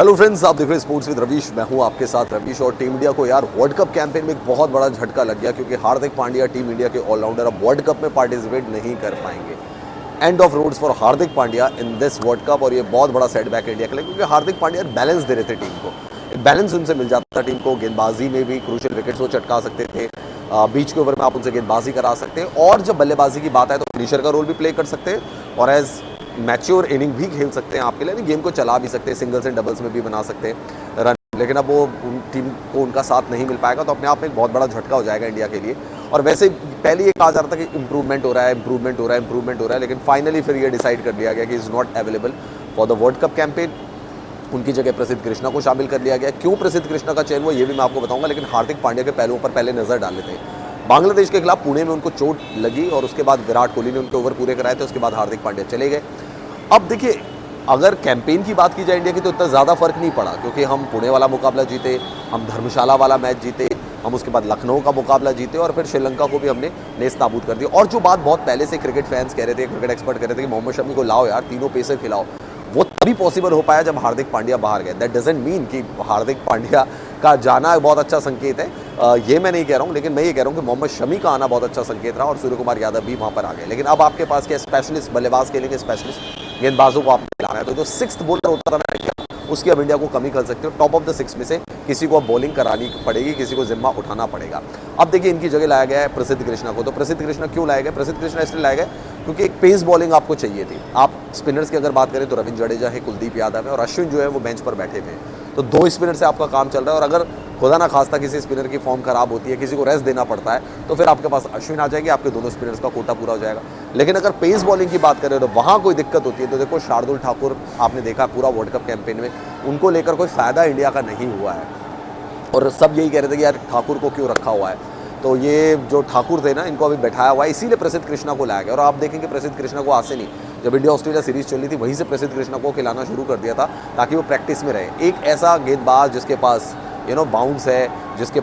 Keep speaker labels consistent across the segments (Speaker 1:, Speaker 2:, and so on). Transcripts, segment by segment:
Speaker 1: Hello friends, आप देख रहे हैं स्पोर्ट्स विद रवीश। मैं हूं आपके साथ रवीश। और टीम इंडिया को यार वर्ल्ड कप कैंपेन में एक बहुत बड़ा झटका लग गया, क्योंकि हार्दिक पांड्या टीम इंडिया के ऑलराउंडर अब वर्ल्ड कप में पार्टिसिपेट नहीं कर पाएंगे। End of roads for Hardik Pandya in this world cup. और ये बहुत बड़ा सेटबैक इंडिया के लिए, क्योंकि हार्दिक पांड्या बैलेंस दे रहे थे टीम को। एक बैलेंस उनसे मिल जाता था टीम को। गेंदबाजी में भी क्रूशियल विकेट्स वो चटका सकते थे, बीच के ओवर में आप उनसे गेंदबाजी करा सकते हैं, और जब बल्लेबाजी की बात है तो फिनिशर का रोल भी प्ले कर सकते हैं, और एज मैच्योर इनिंग भी खेल सकते हैं आपके लिए। गेम को चला भी सकते हैं, सिंगल्स एंड डबल्स में भी बना सकते हैं रन। लेकिन अब वो टीम को उनका साथ नहीं मिल पाएगा, तो अपने आप में एक बहुत बड़ा झटका हो जाएगा इंडिया के लिए। और वैसे पहले ये कहा जा रहा था कि इंप्रूवमेंट हो रहा है, लेकिन फाइनली फिर ये डिसाइड कर लिया गया कि is not available for the world cup campaign. उनकी जगह प्रसिद्ध कृष्णा को शामिल कर लिया गया। क्यों प्रसिद्ध कृष्णा का चयन हुआ ये भी मैं आपको बताऊंगा, लेकिन हार्दिक पांड्या के पहलुओं पर पहले नजर डाल लेते हैं। बांग्लादेश के खिलाफ पुणे में उनको चोट लगी, और उसके बाद विराट कोहली ने उनके ओवर पूरे कराए थे। उसके बाद हार्दिक पांड्या चले गए। अब देखिए, अगर कैंपेन की बात की जाए इंडिया की, तो इतना ज़्यादा फर्क नहीं पड़ा, क्योंकि हम पुणे वाला मुकाबला जीते, हम धर्मशाला वाला मैच जीते, हम उसके बाद लखनऊ का मुकाबला जीते, और फिर श्रीलंका को भी हमने नेस्त नाबूद कर दिया। और जो बात बहुत पहले से क्रिकेट फैंस कह रहे थे, क्रिकेट एक्सपर्ट कह रहे थे कि मोहम्मद शमी को लाओ यार, तीनों पेसर खिलाओ, वो तभी पॉसिबल हो पाया जब हार्दिक पांड्या बाहर गए। दैट डजंट मीन कि हार्दिक पांड्या का जाना बहुत अच्छा संकेत है, ये मैं नहीं कह रहा हूँ, लेकिन मैं ये कह रहा हूँ कि मोहम्मद शमी का आना बहुत अच्छा संकेत रहा, और सूर्य कुमार यादव भी वहाँ पर आ गए। लेकिन अब आपके पास क्या स्पेशलिस्ट बल्लेबाज खेलेंगे, स्पेशलिस्ट गेंदबाजों को आपने लाना है। तो जो सिक्स्थ बॉलर होता था ना इंडिया, उसकी अब इंडिया को कमी कर सकते हो। टॉप ऑफ द सिक्स में से किसी को अब बॉलिंग करानी पड़ेगी, किसी को जिम्मा उठाना पड़ेगा। अब देखिए, इनकी जगह लाया गया है प्रसिद्ध कृष्णा को। तो प्रसिद्ध कृष्णा क्यों लाया गया? प्रसिद्ध कृष्णा इसलिए लाया गया क्योंकि एक पेस बॉलिंग आपको चाहिए थी। आप स्पिनर्स की अगर बात करें तो रविंद्र जडेजा है, कुलदीप यादव है, और अश्विन जो है वो बेंच पर बैठे थे। तो दो स्पिनर से आपका काम चल रहा है, और अगर खुदा ना खास्ता किसी स्पिनर की फॉर्म खराब होती है, किसी को रेस्ट देना पड़ता है, तो फिर आपके पास अश्विन आ जाएगी, आपके दोनों स्पिनर्स का कोटा पूरा हो जाएगा। लेकिन अगर पेस बॉलिंग की बात करें तो वहाँ कोई दिक्कत होती है। तो देखो, शार्दुल ठाकुर आपने देखा पूरा वर्ल्ड कप कैंपेन में, उनको लेकर कोई फ़ायदा इंडिया का नहीं हुआ है, और सब यही कह रहे थे कि यार ठाकुर को क्यों रखा हुआ है। तो ये जो ठाकुर थे ना, इनको अभी बैठाया हुआ है, इसीलिए प्रसिद्ध कृष्णा को लाया गया। और आप देखेंगे प्रसिद्ध कृष्णा को आज से नहीं, जब इंडिया ऑस्ट्रेलिया सीरीज चल रही थी वहीं से प्रसिद्ध कृष्णा को खिलाना शुरू कर दिया था, ताकि वो प्रैक्टिस में रहे। एक ऐसा गेंदबाज जिसके पास बाउंस है, जिसके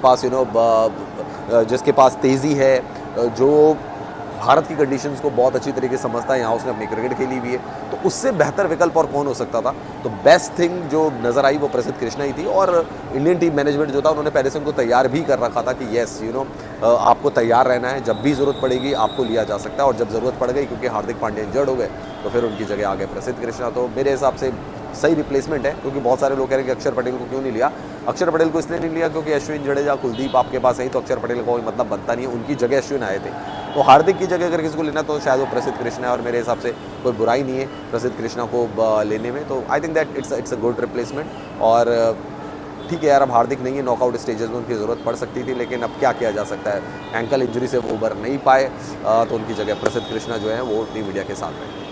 Speaker 1: पास तेज़ी है, जो भारत की कंडीशंस को बहुत अच्छी तरीके से समझता है, यहाँ उसने अपनी क्रिकेट खेली हुई है, तो उससे बेहतर विकल्प और कौन हो सकता था। तो बेस्ट थिंग जो नज़र आई वो प्रसिद्ध कृष्णा ही थी। और इंडियन टीम मैनेजमेंट जो था, उन्होंने पहले से उनको तैयार भी कर रखा था कि येस आपको तैयार रहना है, जब भी ज़रूरत पड़ेगी आपको लिया जा सकता है। और जब ज़रूरत पड़ गई, क्योंकि हार्दिक पांड्या इंजर्ड हो गए, तो फिर उनकी जगह आ गए प्रसिद्ध कृष्णा। तो मेरे हिसाब से सही रिप्लेसमेंट है, क्योंकि बहुत सारे लोग कह रहे हैं कि अक्षर पटेल को क्यों नहीं लिया। अक्षर पटेल को इसलिए नहीं लिया क्योंकि अश्विन, जडेजा, कुलदीप आपके पास है, तो अक्षर पटेल का कोई मतलब बनता नहीं है, उनकी जगह अश्विन आए थे। तो हार्दिक की जगह अगर किसी को लेना तो शायद वो प्रसिद्ध कृष्णा है, और मेरे हिसाब से कोई बुराई नहीं है प्रसिद्ध कृष्णा को लेने में। तो I think that it's a good replacement. और ठीक है यार, अब हार्दिक नहीं है, नॉकआउट स्टेजेस में उनकी ज़रूरत पड़ सकती थी, लेकिन अब क्या किया जा सकता है, एंकल इंजरी से वो उभर नहीं पाए, तो उनकी जगह प्रसिद्ध कृष्णा जो है वो टीम इंडिया के साथ है।